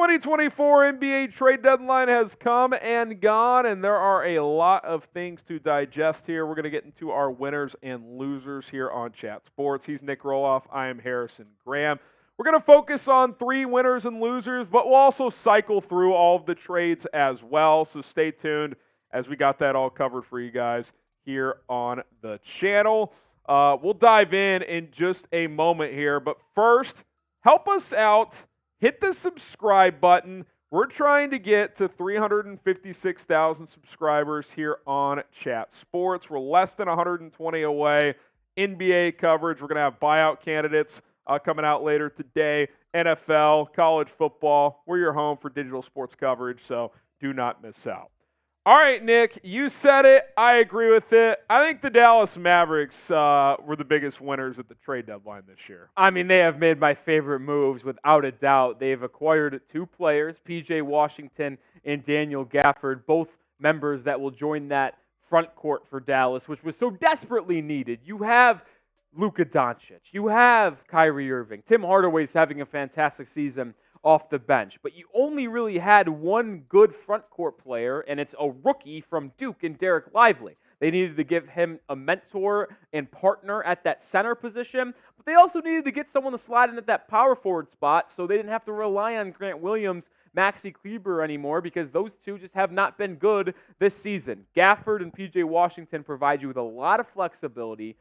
2024 NBA trade deadline has come and gone, and there are a lot of things to digest here. We're going to get into our winners and losers here on Chat Sports. He's Nick Rohloff. I am Harrison Graham. We're going to focus on 3 winners and losers, but we'll also cycle through all of the trades as well, so stay tuned as we got that all covered for you guys here on the channel. We'll dive in just a moment here, but first, help us out. Hit the subscribe button. We're trying to get to 356,000 subscribers here on Chat Sports. We're less than 120 away. NBA coverage. We're going to have buyout candidates coming out later today. NFL, college football. We're your home for digital sports coverage, so do not miss out. All right, Nick, you said it. I agree with it. I think the Dallas Mavericks were the biggest winners at the trade deadline this year. I mean, they have made my favorite moves without a doubt. They've acquired 2 players, P.J. Washington and Daniel Gafford, both members that will join that front court for Dallas, which was so desperately needed. You have Luka Doncic. You have Kyrie Irving. Tim Hardaway's having a fantastic season off the bench, but you only really had one good front court player, and it's a rookie from Duke in Derek Lively. They needed to give him a mentor and partner at that center position, but they also needed to get someone to slide in at that power forward spot so they didn't have to rely on Grant Williams, Maxi Kleber anymore, because those two just have not been good this season. Gafford and P.J. Washington provide you with a lot of flexibility.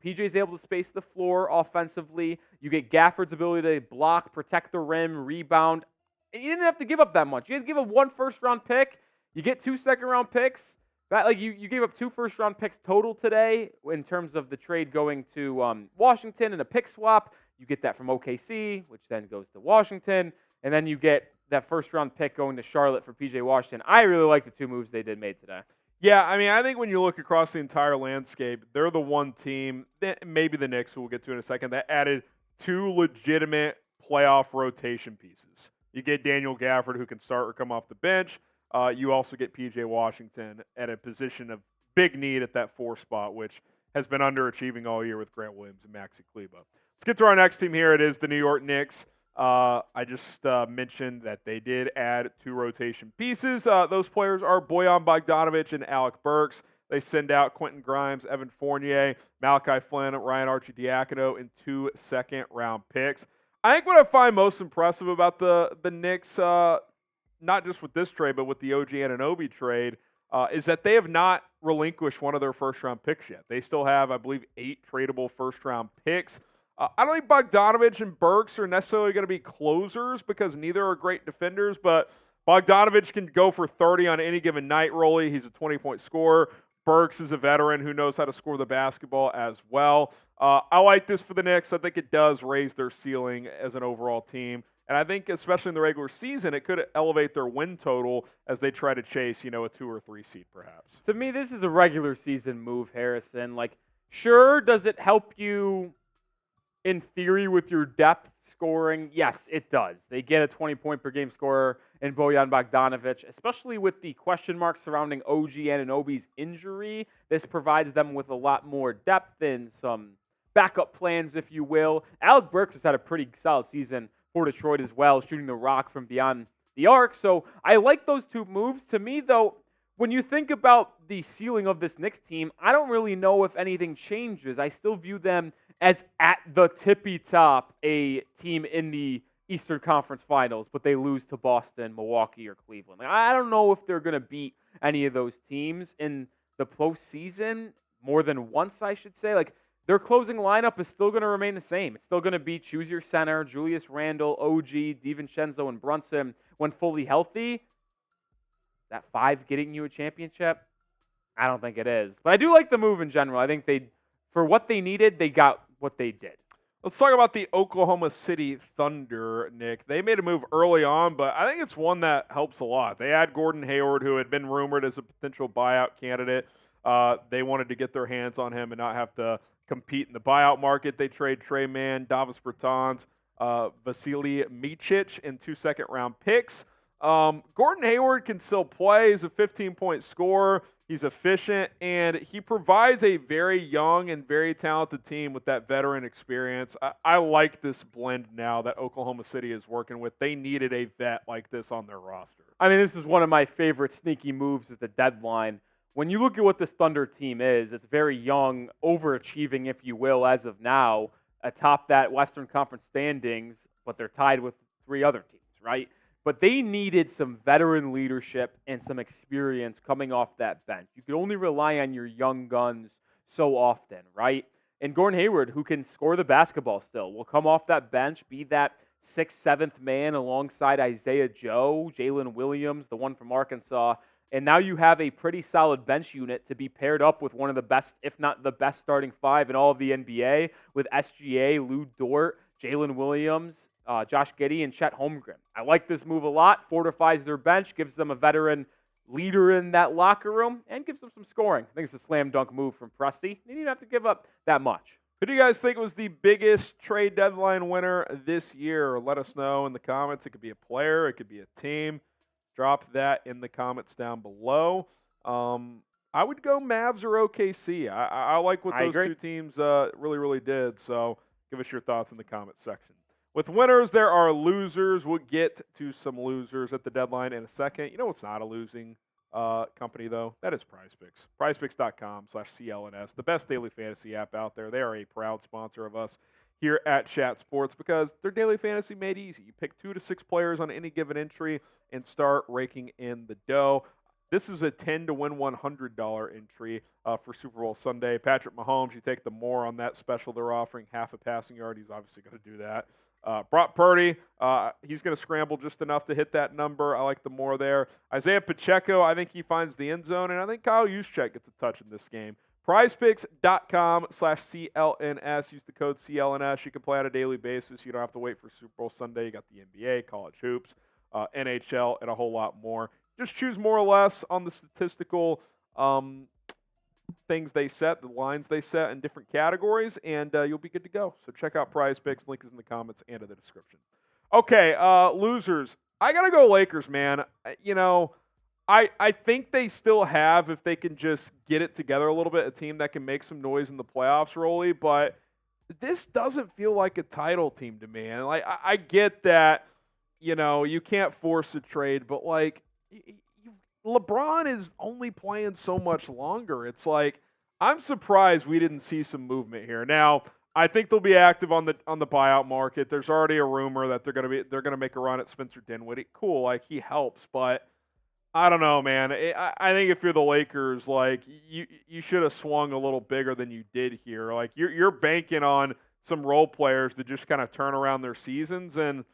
PJ's able to space the floor offensively. You get Gafford's ability to block, protect the rim, rebound. And you didn't have to give up that much. You had to give up 1 first-round pick. You get 2 second-round picks. You gave up 2 first-round picks total today in terms of the trade going to Washington and a pick swap. You get that from OKC, which then goes to Washington. And then you get that first-round pick going to Charlotte for P.J. Washington. I really like the 2 moves they made today. Yeah, I mean, I think when you look across the entire landscape, they're the one team, maybe the Knicks, who we'll get to in a second, that added 2 legitimate playoff rotation pieces. You get Daniel Gafford, who can start or come off the bench. You also get P.J. Washington at a position of big need at that 4 spot, which has been underachieving all year with Grant Williams and Maxi Kleber. Let's get to our next team here. It is the New York Knicks. I just mentioned that they did add 2 rotation pieces. Those players are Bojan Bogdanovic and Alec Burks. They send out Quentin Grimes, Evan Fournier, Malachi Flynn, Ryan Arcidiacono, and 2 second-round picks. I think what I find most impressive about the Knicks, not just with this trade, but with the OG Anunoby trade, is that they have not relinquished one of their first-round picks yet. They still have, I believe, 8 tradable first-round picks. I don't think Bogdanovic and Burks are necessarily going to be closers because neither are great defenders, but Bogdanovic can go for 30 on any given night, Rolly. He's a 20-point scorer. Burks is a veteran who knows how to score the basketball as well. I like this for the Knicks. I think it does raise their ceiling as an overall team. And I think, especially in the regular season, it could elevate their win total as they try to chase, a 2 or 3 seed perhaps. To me, this is a regular season move, Harrison. Sure, does it help you in theory with your depth scoring? Yes, it does. They get a 20-point per game scorer in Bojan Bogdanovic, especially with the question marks surrounding OG Anunoby's injury. This provides them with a lot more depth and some backup plans, if you will. Alec Burks has had a pretty solid season for Detroit as well, shooting the rock from beyond the arc. So I like those 2 moves. To me, though, when you think about the ceiling of this Knicks team, I don't really know if anything changes. I still view them as at the tippy top, a team in the Eastern Conference Finals, but they lose to Boston, Milwaukee, or Cleveland. I don't know if they're going to beat any of those teams in the postseason more than once, I should say. Their closing lineup is still going to remain the same. It's still going to be choose your center, Julius Randle, OG, DiVincenzo, and Brunson when fully healthy. That 5 getting you a championship? I don't think it is. But I do like the move in general. I think for what they needed, they got what they did. Let's talk about the Oklahoma City Thunder, Nick. They made a move early on, but I think it's one that helps a lot. They had Gordon Hayward, who had been rumored as a potential buyout candidate. They wanted to get their hands on him and not have to compete in the buyout market. They trade Trey Mann, Davis Bertans, Vasily Micic, and 2 second-round picks. Gordon Hayward can still play. He's a 15-point scorer. He's efficient, and he provides a very young and very talented team with that veteran experience. I like this blend now that Oklahoma City is working with. They needed a vet like this on their roster. I mean, this is one of my favorite sneaky moves at the deadline. When you look at what this Thunder team is, it's very young, overachieving, if you will, as of now, atop that Western Conference standings, but they're tied with 3 other teams, right? But they needed some veteran leadership and some experience coming off that bench. You can only rely on your young guns so often, right? And Gordon Hayward, who can score the basketball still, will come off that bench, be that 6th, 7th man alongside Isaiah Joe, Jalen Williams, the one from Arkansas. And now you have a pretty solid bench unit to be paired up with one of the best, if not the best starting 5 in all of the NBA with SGA, Lou Dort, Jalen Williams, Josh Giddey, and Chet Holmgren. I like this move a lot. Fortifies their bench, gives them a veteran leader in that locker room, and gives them some scoring. I think it's a slam dunk move from Presti. They didn't have to give up that much. Who do you guys think was the biggest trade deadline winner this year? Let us know in the comments. It could be a player. It could be a team. Drop that in the comments down below. I would go Mavs or OKC. I like what those two teams really, really did. So give us your thoughts in the comments section. With winners, there are losers. We'll get to some losers at the deadline in a second. You know what's not a losing company, though? That is PrizePicks. PrizePicks.com/CLNS, the best daily fantasy app out there. They are a proud sponsor of us here at Chat Sports because their daily fantasy made easy. You pick 2 to 6 players on any given entry and start raking in the dough. This is a 10 to win $100 entry for Super Bowl Sunday. Patrick Mahomes, you take the more on that special they're offering, half a passing yard. He's obviously going to do that. Brock Purdy, he's going to scramble just enough to hit that number. I like the more there. Isaiah Pacheco, I think he finds the end zone, and I think Kyle Juszczyk gets a touch in this game. PrizePicks.com/CLNS. Use the code CLNS. You can play on a daily basis. You don't have to wait for Super Bowl Sunday. You got the NBA, college hoops, NHL, and a whole lot more. Just choose more or less on the statistical things they set, the lines they set in different categories, and you'll be good to go. So check out PrizePicks. Link is in the comments and in the description. Okay, losers. I got to go Lakers, man. You know, I think they still have, if they can just get it together a little bit, a team that can make some noise in the playoffs, Rolly, but this doesn't feel like a title team to me. And like, I get that, you know, you can't force a trade, but like, LeBron is only playing so much longer. It's like, I'm surprised we didn't see some movement here. Now, I think they'll be active on the buyout market. There's already a rumor that they're gonna make a run at Spencer Dinwiddie. Cool, like he helps, but I don't know, man. I think if you're the Lakers, like you should have swung a little bigger than you did here. Like you're banking on some role players to just kind of turn around their seasons, and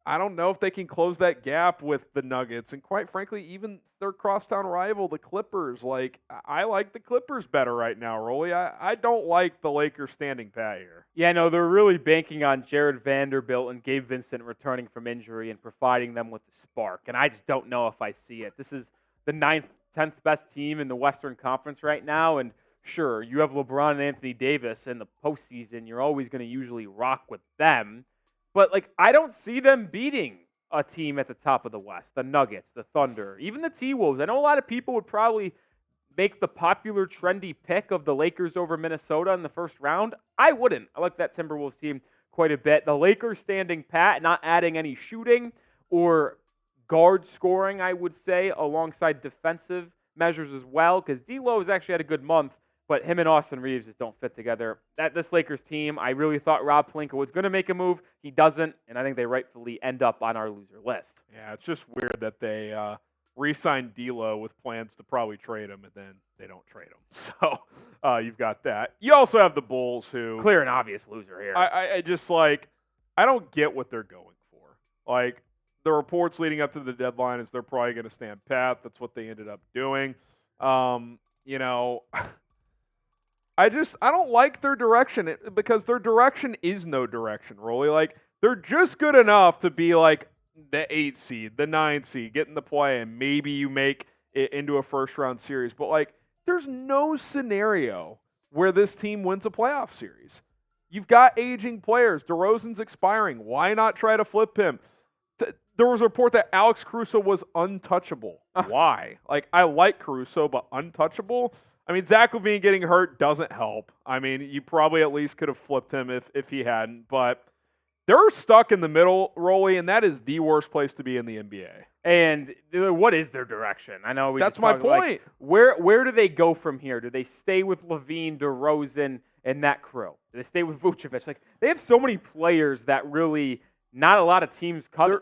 I don't know if they can close that gap with the Nuggets, and quite frankly, even their crosstown rival, the Clippers. Like, I like the Clippers better right now, Rolly. I don't like the Lakers standing pat here. Yeah, no, they're really banking on Jared Vanderbilt and Gabe Vincent returning from injury and providing them with the spark, and I just don't know if I see it. This is the 9th, 10th best team in the Western Conference right now, and sure, you have LeBron and Anthony Davis in the postseason. You're always going to usually rock with them. But, like, I don't see them beating a team at the top of the West, the Nuggets, the Thunder, even the T-Wolves. I know a lot of people would probably make the popular, trendy pick of the Lakers over Minnesota in the first round. I wouldn't. I like that Timberwolves team quite a bit. The Lakers standing pat, not adding any shooting or guard scoring, I would say, alongside defensive measures as well, because D'Lo has actually had a good month. But him and Austin Reeves just don't fit together. This Lakers team, I really thought Rob Pelinka was going to make a move. He doesn't, and I think they rightfully end up on our loser list. Yeah, it's just weird that they re-signed D'Lo with plans to probably trade him, and then they don't trade him. So you've got that. You also have the Bulls, who clear and obvious loser here. I just like, I don't get what they're going for. Like, the reports leading up to the deadline is they're probably going to stand pat. That's what they ended up doing. You know. I don't like their direction because their direction is no direction, Rolly. Like, they're just good enough to be like the 8th seed, the 9th seed, get in the play, and maybe you make it into a first-round series. But, like, there's no scenario where this team wins a playoff series. You've got aging players. DeRozan's expiring. Why not try to flip him? There was a report that Alex Caruso was untouchable. Why? Like, I like Caruso, but untouchable? I mean, Zach LaVine getting hurt doesn't help. I mean, you probably at least could have flipped him if he hadn't. But they're stuck in the middle, Rolly, and that is the worst place to be in the NBA. And what is their direction? I know that's my point. Like, where do they go from here? Do they stay with LaVine, DeRozan, and that crew? Do they stay with Vucevic? Like, they have so many players that really not a lot of teams cut.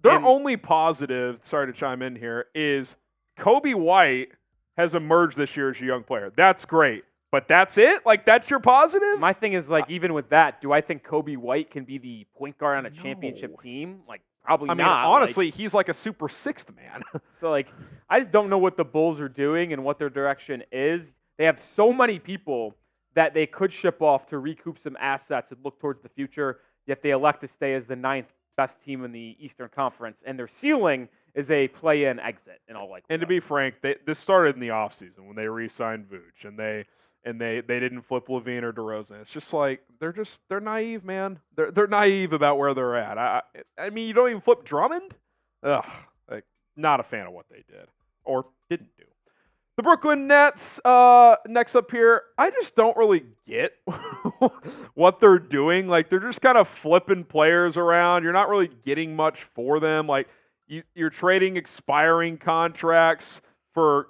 Their only positive, sorry to chime in here, is Kobe White has emerged this year as a young player. That's great. But that's it? Like, that's your positive? My thing is, like, even with that, do I think Kobe White can be the point guard on a championship team? Like, probably not. I mean, honestly, he's like a super sixth man. So, like, I just don't know what the Bulls are doing and what their direction is. They have so many people that they could ship off to recoup some assets and look towards the future, yet they elect to stay as the 9th best team in the Eastern Conference, and their ceiling is a play-in exit in all likelihood. And to be frank, this started in the offseason when they re-signed Vooch, and they didn't flip LaVine or DeRozan. It's just like they're naive, man. They're naive about where they're at. I mean, you don't even flip Drummond? Ugh, like, not a fan of what they did or didn't do. The Brooklyn Nets, next up here, I just don't really get what they're doing. Like, they're just kind of flipping players around. You're not really getting much for them. Like, you're trading expiring contracts for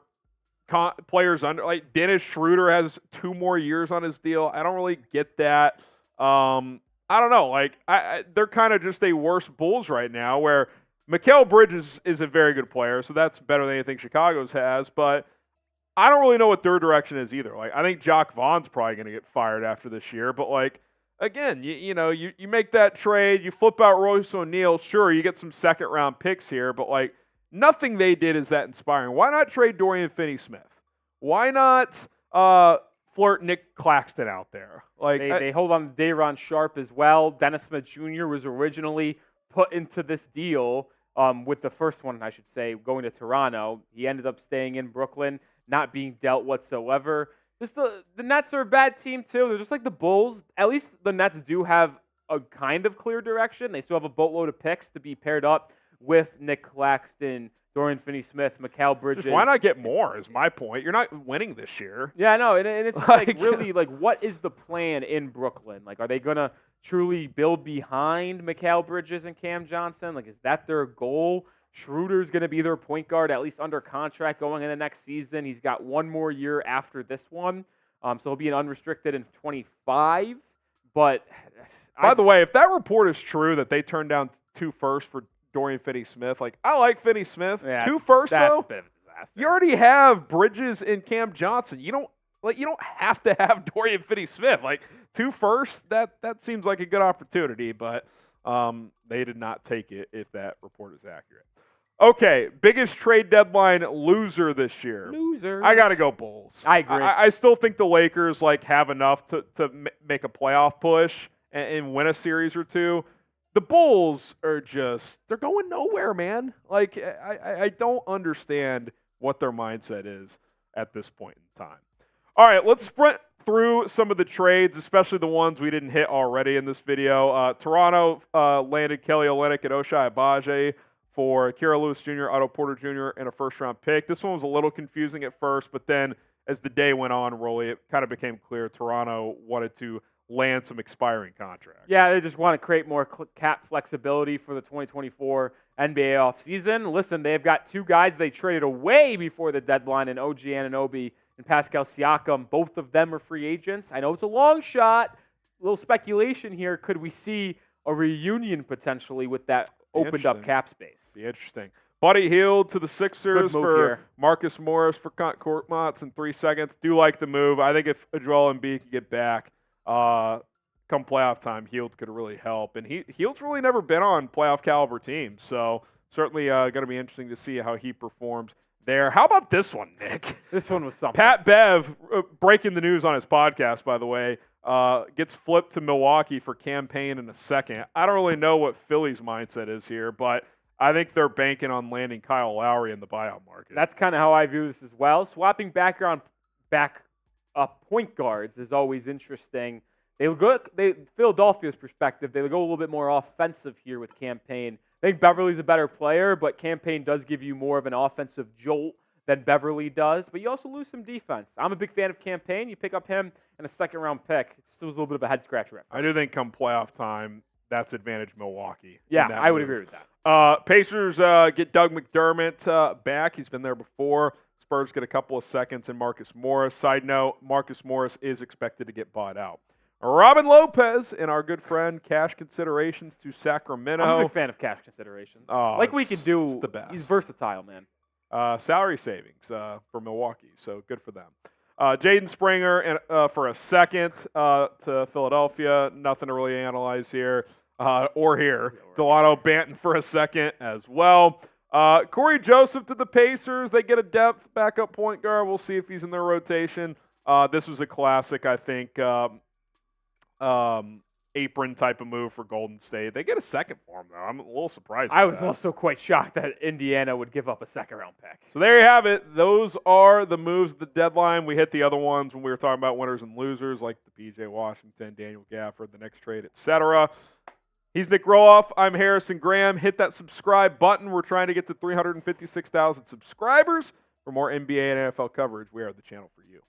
players under. Like, Dennis Schroeder has 2 more years on his deal. I don't really get that. I don't know. Like, they're kind of just a worse Bulls right now, where Mikal Bridges is a very good player, so that's better than anything Chicago's has, but I don't really know what their direction is either. Like, I think Jacques Vaughn's probably going to get fired after this year. But, like, again, you make that trade, you flip out Royce O'Neal. Sure, you get some second-round picks here. But, like, nothing they did is that inspiring. Why not trade Dorian Finney-Smith? Why not flirt Nick Claxton out there? Like, they hold on to Day'Ron Sharpe as well. Dennis Smith Jr. was originally put into this deal with the first one, I should say, going to Toronto. He ended up staying in Brooklyn, not being dealt whatsoever. Just the Nets are a bad team, too. They're just like the Bulls. At least the Nets do have a kind of clear direction. They still have a boatload of picks to be paired up with Nick Claxton, Dorian Finney-Smith, Mikal Bridges. Just why not get more is my point. You're not winning this year. Yeah, I know. And it's like really, like, what is the plan in Brooklyn? Like, are they going to truly build behind Mikal Bridges and Cam Johnson? Like, is that their goal? Schroeder's going to be their point guard, at least under contract going into next season. He's got 1 more year after this one. So he'll be an unrestricted in 25. But by the way, if that report is true that they turned down 2 firsts for Dorian Finney-Smith, like, I like Finney-Smith. Yeah, 2 firsts, that's though. A bit of a disaster. You already have Bridges and Cam Johnson. You don't have to have Dorian Finney-Smith. Like, 2 firsts, that seems like a good opportunity, but they did not take it if that report is accurate. Okay, biggest trade deadline loser this year. Loser. I got to go Bulls. I agree. I still think the Lakers have enough to make a playoff push and win a series or 2. The Bulls are they're going nowhere, man. Like, I don't understand what their mindset is at this point in time. All right, let's sprint through some of the trades, especially the ones we didn't hit already in this video. Toronto landed Kelly Olynyk and Ochai Agbaji for Kira Lewis Jr., Otto Porter Jr., and a first-round pick. This one was a little confusing at first, but then as the day went on, Rolly, it kind of became clear Toronto wanted to land some expiring contracts. Yeah, they just want to create more cap flexibility for the 2024 NBA offseason. Listen, they've got 2 guys they traded away before the deadline in OG Anunoby and Pascal Siakam. Both of them are free agents. I know it's a long shot. A little speculation here. Could we see a reunion potentially with that opened up cap space? Be interesting. Buddy Hield to the Sixers for here. Marcus Morris for Court Mots in 3 seconds. Do like the move. I think if Joel Embiid can get back come playoff time, Hield could really help. And Hield's really never been on playoff caliber teams, so certainly going to be interesting to see how he performs there. How about this one, Nick? This one was something. Pat Bev, breaking the news on his podcast, by the way, gets flipped to Milwaukee for campaign in a second. I don't really know what Philly's mindset is here, but I think they're banking on landing Kyle Lowry in the buyout market. That's kind of how I view this as well. Swapping back up point guards is always interesting. Philadelphia's perspective, they go a little bit more offensive here with campaign. I think Beverly's a better player, but Campaign does give you more of an offensive jolt than Beverly does, but you also lose some defense. I'm a big fan of Campaign. You pick up him and a second-round pick. It just was a little bit of a head-scratcher. I do think come playoff time, that's advantage Milwaukee. Yeah, I would agree with that. Pacers get Doug McDermott back. He's been there before. Spurs get a couple of seconds in Marcus Morris. Side note, Marcus Morris is expected to get bought out. Robin Lopez and our good friend Cash Considerations to Sacramento. I'm a big fan of Cash Considerations. Like we could do. It's the best. He's versatile, man. Salary savings for Milwaukee, so good for them. Jaden Springer and, for a second to Philadelphia. Nothing to really analyze here or here. Delano Banton for a second as well. Corey Joseph to the Pacers. They get a depth backup point guard. We'll see if he's in their rotation. This was a classic, I think, apron type of move for Golden State. They get a second for him, though. I'm a little surprised. I was also quite shocked that Indiana would give up a second-round pick. So there you have it. Those are the moves at the deadline. We hit the other ones when we were talking about winners and losers, like the P.J. Washington, Daniel Gafford, the next trade, etc. He's Nick Rohloff. I'm Harrison Graham. Hit that subscribe button. We're trying to get to 356,000 subscribers. For more NBA and NFL coverage, we are the channel for you.